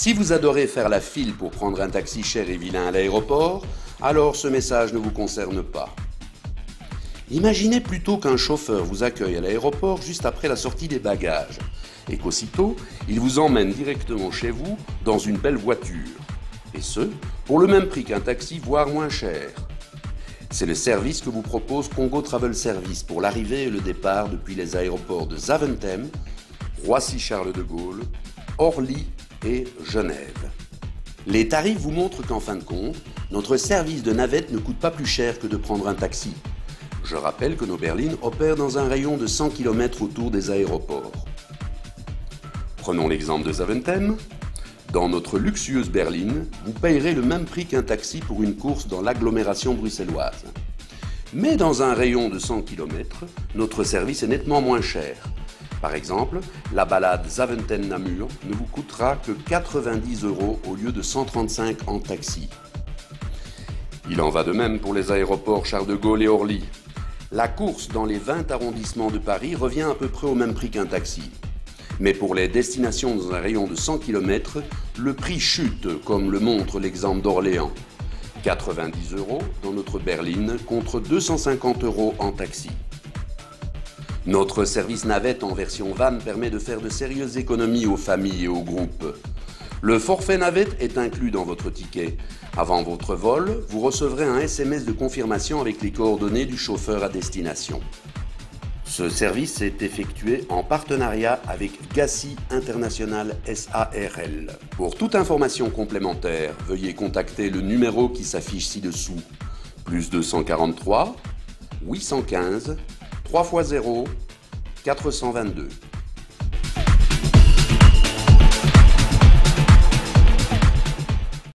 Si vous adorez faire la file pour prendre un taxi cher et vilain à l'aéroport, alors ce message ne vous concerne pas. Imaginez plutôt qu'un chauffeur vous accueille à l'aéroport juste après la sortie des bagages et qu'aussitôt, il vous emmène directement chez vous dans une belle voiture. Et ce, pour le même prix qu'un taxi, voire moins cher. C'est le service que vous propose Congo Travel Service pour l'arrivée et le départ depuis les aéroports de Zaventem, Roissy-Charles de Gaulle, Orly et Genève. Les tarifs vous montrent qu'en fin de compte, notre service de navette ne coûte pas plus cher que de prendre un taxi. Je rappelle que nos berlines opèrent dans un rayon de 100 km autour des aéroports. Prenons l'exemple de Zaventem. Dans notre luxueuse berline, vous payerez le même prix qu'un taxi pour une course dans l'agglomération bruxelloise. Mais dans un rayon de 100 km, notre service est nettement moins cher. Par exemple, la balade Zaventem-Namur ne vous coûtera que 90 € au lieu de 135 en taxi. Il en va de même pour les aéroports Charles de Gaulle et Orly. La course dans les 20 arrondissements de Paris revient à peu près au même prix qu'un taxi. Mais pour les destinations dans un rayon de 100 km, le prix chute, comme le montre l'exemple d'Orléans. 90 € dans notre berline contre 250 € en taxi. Notre service navette en version van permet de faire de sérieuses économies aux familles et aux groupes. Le forfait navette est inclus dans votre ticket. Avant votre vol, vous recevrez un SMS de confirmation avec les coordonnées du chauffeur à destination. Ce service est effectué en partenariat avec GACI International SARL. Pour toute information complémentaire, veuillez contacter le numéro qui s'affiche ci-dessous. +243 815 3x0 422.